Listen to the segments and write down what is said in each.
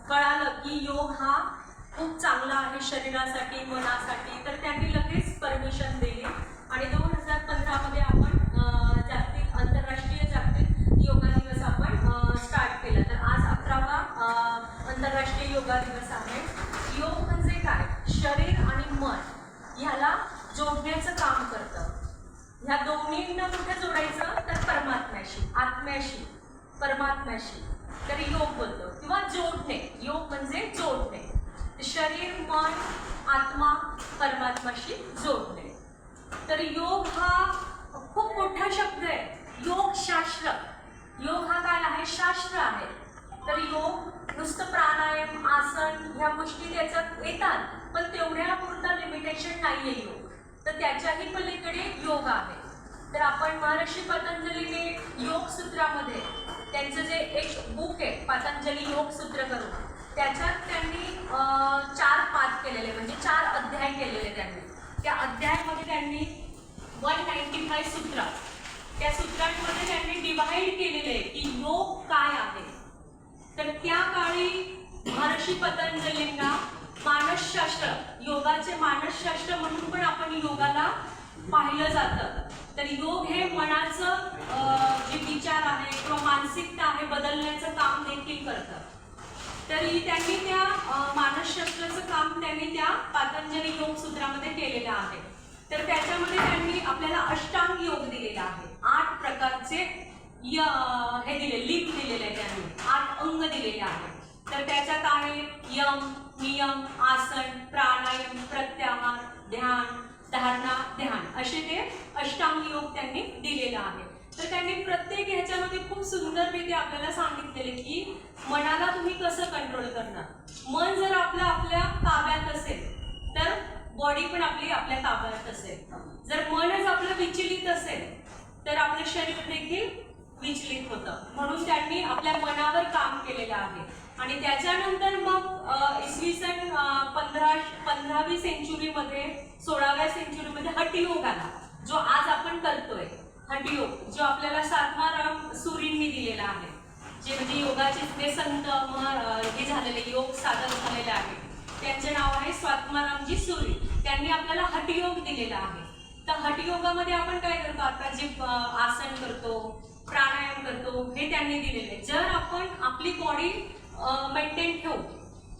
कळालं की योग हा खूप चांगला आहे शरीरासाठी मनासाठी, तर त्यांनी लगेच परमिशन दिली आणि 2015 मध्ये आपण आंतरराष्ट्रीय जागतिक योगा दिवस आपण स्टार्ट केला. तर आज 11वा आंतरराष्ट्रीय योगा दिवस आहे. योग म्हणजे काय? शरीर आणि मन ह्याला जोडण्याचं काम करतं. ह्या दोन्हींना कुठे जोडायचं? तर परमात्म्याशी, आत्म्याशी, परमात्म्याशी. तर योग बोलतो किंवा जोडणे. योग म्हणजे जोडणे. शरीर, मन, आत्मा, परमात्म्याशी जोडणे. तर योग हा खूप मोठा शब्द आहे. योग शास्त्र. योग हा काय आहे? शास्त्र आहे. तर योग नुसतं प्राणायाम, आसन ह्या गोष्टी त्याच्यात येतात, पण तेवढ्या पुरता लिमिटेशन नाहीये योग. तर त्याच्याही पलीकडे योग आहे. तर आपण महर्षी पतंजलीने योग सूत्रामध्ये त्यांचं जे एक बुक आहे पतंजली योग सूत्र करून, त्याच्यात त्यांनी 4 पाठ केलेले, म्हणजे 4 अध्याय केलेले त्यांनी. त्या अध्यायामध्ये त्यांनी 195 सूत्र, त्या सूत्रांमध्ये त्यांनी डिवाइड केलेले आहे की योग काय आहे. तर त्या काळी महर्षी पतंजलींना मानसशास्त्र, योगाचे मानसशास्त्र म्हणून पण आपण योगाला पाहिलं जातं. तर योग हे मनाचं जे विचार आहे किंवा मानसिकता आहे बदलण्याचं काम देखील करतं. तरी त्यांनी त्या मानसशास्त्राचं काम त्यांनी त्या पतंजली योग सूत्रामध्ये केलेलं आहे. तर त्याच्यामध्ये त्यांनी आपल्याला अष्टांग योग दिलेला आहे. 8 प्रकारचे हे दिले, लिंक दिलेले आहे त्यांनी, 8 अंग दिलेले आहे. तर त्याच्यात आहे यम, नियम, आसन, प्राणायाम, प्रत्याहार, ध्यान, धारणा, ध्यान, असे ते अष्टांग योग त्यांनी दिलेला आहे. तर त्यांनी प्रत्येक ह्याच्यामध्ये खूप सुंदररीत्या आपल्याला सांगितलेले की मनाला तुम्ही कसं कंट्रोल करणार. मन जर आपल्या ताब्यात असेल तर बॉडी पण आपल्या ताब्यात असेल. जर मनच आपलं विचलित असेल तर आपलं शरीर देखील विचलित होतं. म्हणून त्यांनी आपल्या मनावर काम केलेलं आहे. आणि त्याच्यानंतर मग इसवी सन 15वी सेंचुरीमध्ये, 16व्या सेंचुरीमध्ये हठयोग आला, जो आज आपण करतोय. हठयोग जो आपल्याला स्वात्माराम सुरींनी दिलेला आहे, जे म्हणजे योगाचे ते संत हे झालेले, योग साधक झालेले आहे, त्यांचे नाव आहे स्वात्मारामजी सुरी. त्यांनी आपल्याला हठयोग दिलेला आहे. तर हठयोगामध्ये आपण काय करतो? आता जे आसन करतो, प्राणायाम करतो, हे त्यांनी दिलेले. जर आपण आपली बॉडी मेंटेन ठेवू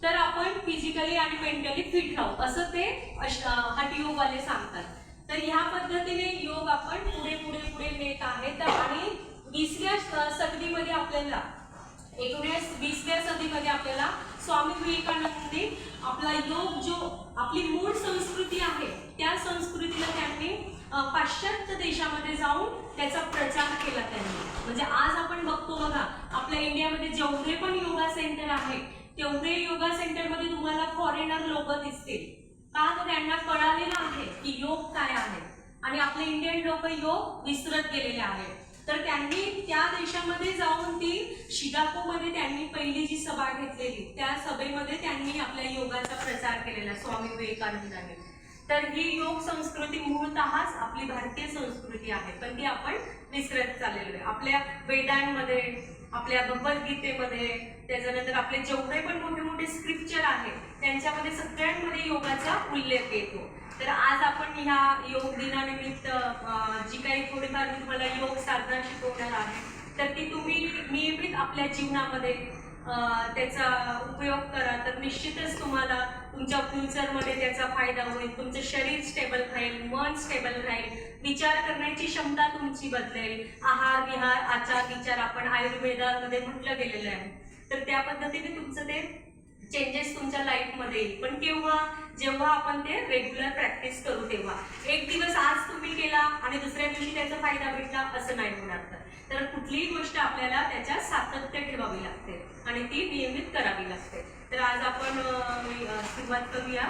तर आपण फिजिकली आणि मेंटली फिट राहू, असं ते हठयोगवाले सांगतात. तर ह्या पद्धतीने योग आपण पुढे पुढे पुढे नेत आहे. तर आणि 20व्या सदीमध्ये आपल्याला 20व्या सदीमध्ये आपल्याला स्वामी विवेकानंदांनी आपला योग, जो आपली मूळ संस्कृती आहे, त्या संस्कृतीला त्यांनी पाश्चात्य देशामध्ये जाऊन त्याचा प्रचार केला त्यांनी. म्हणजे आज आपण बघतो बघा, आपल्या इंडियामध्ये जेवढे पण योगा सेंटर आहे तेवढे योगा सेंटरमध्ये तुम्हाला फॉरेनर लोक दिसतील. का? तर त्यांना कळालेलं आहे की योग काय आहे. आणि आपले इंडियन लोक योग विसरत गेलेले आहेत. तर त्यांनी त्या देशामध्ये जाऊन ती शिकागोमध्ये त्यांनी पहिली जी सभा घेतलेली, त्या सभेमध्ये त्यांनी आपल्या योगाचा प्रचार केलेला स्वामी विवेकानंदांनी. तर ही योग संस्कृती मूळतःच आपली भारतीय संस्कृती आहे, पण ती आपण विसरत चाललेलो आहे. आपल्या वेदांमध्ये, आपल्या भगवद्गीतेमध्ये, त्याच्यानंतर आपले जेवढे पण मोठे मोठे स्क्रिप्चर आहेत त्यांच्यामध्ये सगळ्यांमध्ये योगाचा उल्लेख येतो. तर आज आपण ह्या योग दिनानिमित्त जी काही थोडीफार मी तुम्हाला योग साधना शिकवणार आहे, तर ती तुम्ही नियमित आपल्या जीवनामध्ये त्याचा उपयोग करा. तर निश्चितच तुम्हाला तुमच्या फ्युचरमध्ये त्याचा फायदा होईल. तुमचं शरीर स्टेबल राहील, मन स्टेबल राहील, विचार करण्याची क्षमता तुमची बदलेल. आहार विहार, आचार विचार आपण आयुर्वेदामध्ये म्हटलं गेलेलं आहे. तर त्या पद्धतीने तुमचं ते चेंजेस तुमच्या लाईफमध्ये येईल. पण केव्हा? जेव्हा आपण ते रेग्युलर प्रॅक्टिस करू तेव्हा. एक दिवस आज तुम्ही केला आणि दुसऱ्या दिवशी त्याचा फायदा भेटला असं नाही होणार. तर कुठलीही गोष्ट आपल्याला त्याच्यात सातत्य ठेवावी लागते आणि ती नियमित करावी लागते. तर आज आपण सुरुवात करूया.